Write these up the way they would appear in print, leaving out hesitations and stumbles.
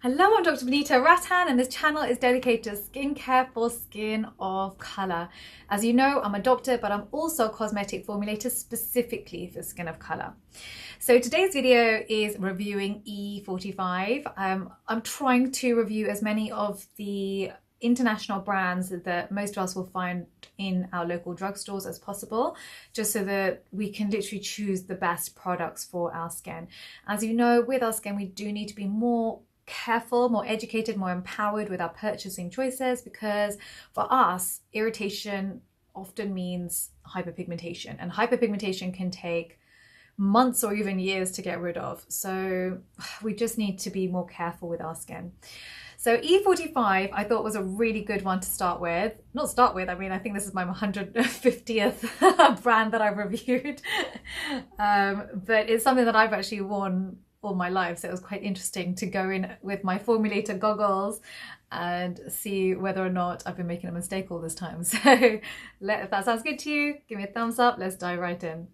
Hello, I'm Dr. Vanita Rattan and this channel is dedicated to skincare for skin of colour. As you know, I'm a doctor, but I'm also a cosmetic formulator specifically for skin of colour. So today's video is reviewing E45. I'm trying to review as many of the international brands that most of us will find in our local drugstores as possible, just so that we can literally choose the best products for our skin. As you know, with our skin, we do need to be more careful, more educated, more empowered with our purchasing choices, because for us, irritation often means hyperpigmentation, and hyperpigmentation can take months or even years to get rid of. So we just need to be more careful with our skin. So E45 I thought was a really good one to start with. Not start with, I mean, I think this is my 150th brand that I've reviewed. But it's something that I've actually worn all my life, so it was quite interesting to go in with my formulator goggles and see whether or not I've been making a mistake all this time. So if that sounds good to you, give me a thumbs up. Let's dive right in.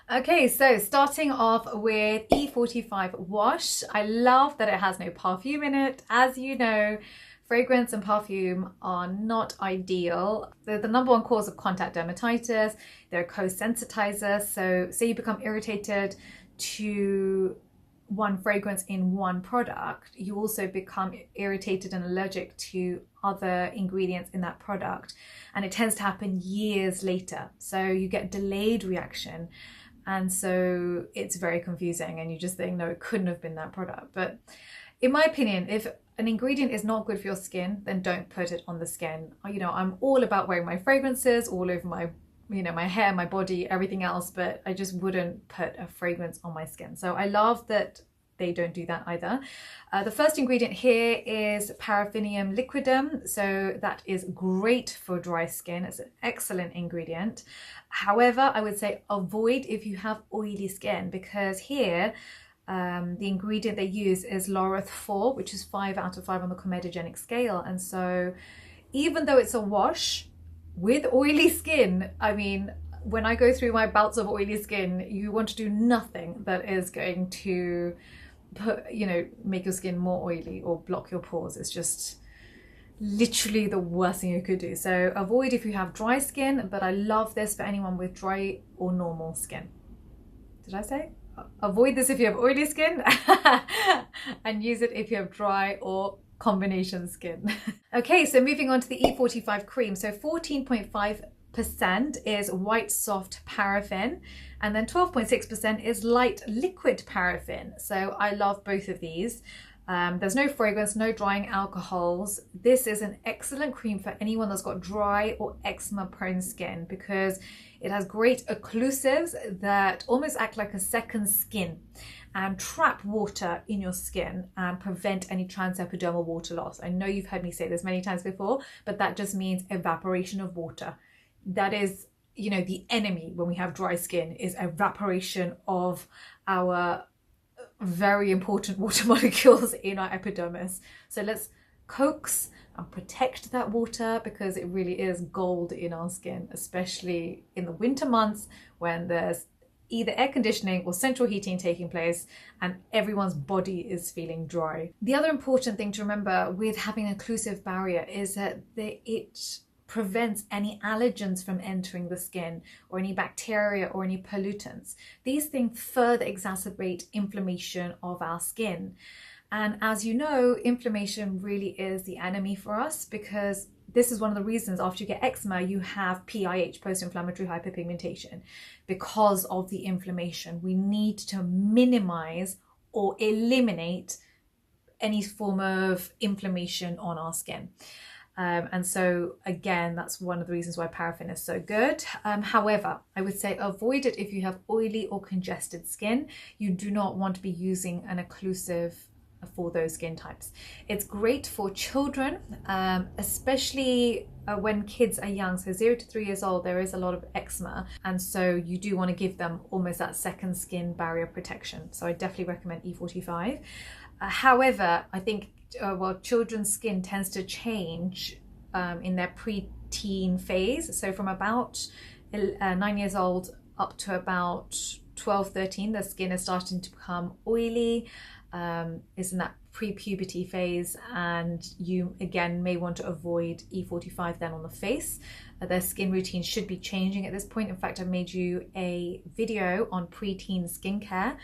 Okay, so starting off with E45 Wash. I love that it has no perfume in it. As you know, fragrance and perfume are not ideal. They're the number one cause of contact dermatitis. They're a co-sensitizer. So say you become irritated to one fragrance in one product, you also become irritated and allergic to other ingredients in that product. And it tends to happen years later. So you get delayed reaction. And so it's very confusing and you just think, no, it couldn't have been that product. But in my opinion, if an ingredient is not good for your skin, then don't put it on the skin. You know, I'm all about wearing my fragrances all over my, my hair, my body, everything else, but I just wouldn't put a fragrance on my skin. So I love that they don't do that either. The first ingredient here is paraffinium liquidum. So that is great for dry skin. It's an excellent ingredient. However, I would say avoid if you have oily skin, because here the ingredient they use is laureth 4, which is 5 out of 5 on the comedogenic scale. And so even though it's a wash with oily skin, I mean, when I go through my bouts of oily skin, you want to do nothing that is going to make your skin more oily or block your pores. It's just literally the worst thing you could do. So avoid if you have dry skin, but I love this for anyone with dry or normal skin. Did I say? Avoid this if you have oily skin and use it if you have dry or combination skin. Okay, so moving on to the E45 cream. So 14.5% is white soft paraffin, and then 12.6% is light liquid paraffin. So I love both of these. There's no fragrance, no drying alcohols. This is an excellent cream for anyone that's got dry or eczema prone skin, because it has great occlusives that almost act like a second skin and trap water in your skin and prevent any transepidermal water loss. I know you've heard me say this many times before, but that just means evaporation of water. That is, the enemy when we have dry skin, is evaporation of our very important water molecules in our epidermis. So let's coax and protect that water, because it really is gold in our skin, especially in the winter months when there's either air conditioning or central heating taking place and everyone's body is feeling dry. The other important thing to remember with having an occlusive barrier is that it prevents any allergens from entering the skin, or any bacteria or any pollutants. These things further exacerbate inflammation of our skin. And as you know, inflammation really is the enemy for us, because this is one of the reasons after you get eczema, you have PIH, post-inflammatory hyperpigmentation, because of the inflammation. We need to minimize or eliminate any form of inflammation on our skin. And so again, that's one of the reasons why paraffin is so good. However, I would say avoid it if you have oily or congested skin. You do not want to be using an occlusive for those skin types. It's great for children, especially when kids are young. So 0 to 3 years old, there is a lot of eczema. And so you do want to give them almost that second skin barrier protection. So I definitely recommend E45. However, I think children's skin tends to change in their teen phase. So from about 9 years old up to about 12, 13, the skin is starting to become oily, is in that pre-puberty phase, and you again may want to avoid E45 then on the face. Their skin routine should be changing at this point. In fact, I've made you a video on preteen skincare,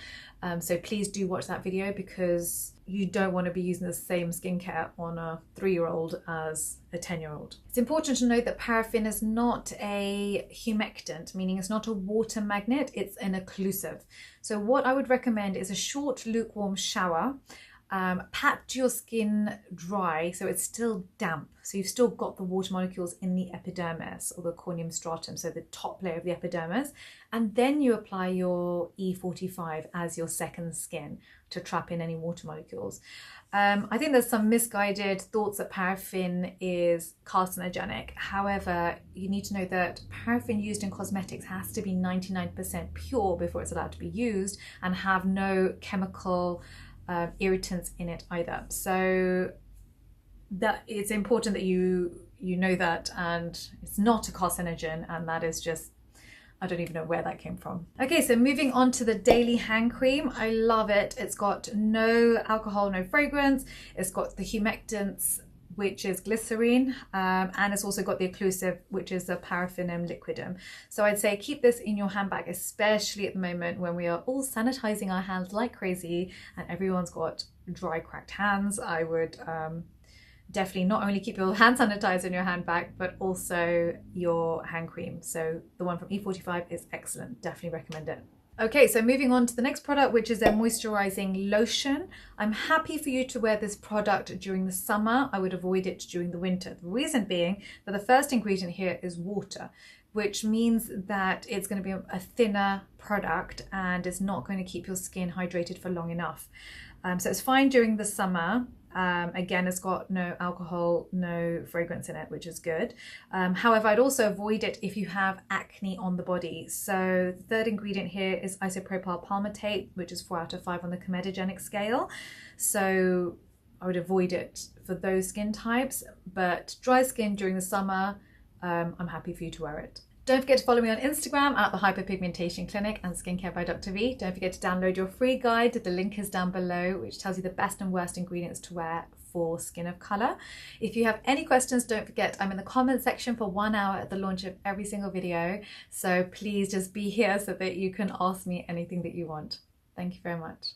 so please do watch that video, because you don't want to be using the same skincare on a 3-year-old as a 10-year-old. It's important to note that paraffin is not a humectant, meaning it's not a water magnet, it's an occlusive. So what I would recommend is a short lukewarm shower. Pat your skin dry so it's still damp, so you've still got the water molecules in the epidermis or the corneum stratum, so the top layer of the epidermis, and then you apply your E45 as your second skin to trap in any water molecules. I think there's some misguided thoughts that paraffin is carcinogenic. However, you need to know that paraffin used in cosmetics has to be 99% pure before it's allowed to be used, and have no chemical irritants in it either. So that it's important that you know that, and it's not a carcinogen, and that is just, I don't even know where that came from. Okay, so moving on to the daily hand cream. I love it. It's got no alcohol, no fragrance. It's got the humectants, which is glycerine, and it's also got the occlusive, which is the paraffinum liquidum. So I'd say keep this in your handbag, especially at the moment when we are all sanitizing our hands like crazy and everyone's got dry, cracked hands. I would definitely not only keep your hand sanitizer in your handbag, but also your hand cream. So the one from E45 is excellent, definitely recommend it. Okay, so moving on to the next product, which is their Moisturising Lotion. I'm happy for you to wear this product during the summer. I would avoid it during the winter. The reason being that the first ingredient here is water, which means that it's going to be a thinner product and it's not going to keep your skin hydrated for long enough. So it's fine during the summer. Again, it's got no alcohol, no fragrance in it, which is good. However, I'd also avoid it if you have acne on the body. So the third ingredient here is isopropyl palmitate, which is 4 out of 5 on the comedogenic scale. So I would avoid it for those skin types, but dry skin during the summer, I'm happy for you to wear it. Don't forget to follow me on Instagram at the Hyperpigmentation Clinic and Skincare by Dr. V. Don't forget to download your free guide. The link is down below, which tells you the best and worst ingredients to wear for skin of color. If you have any questions, don't forget I'm in the comment section for 1 hour at the launch of every single video. So please just be here so that you can ask me anything that you want. Thank you very much.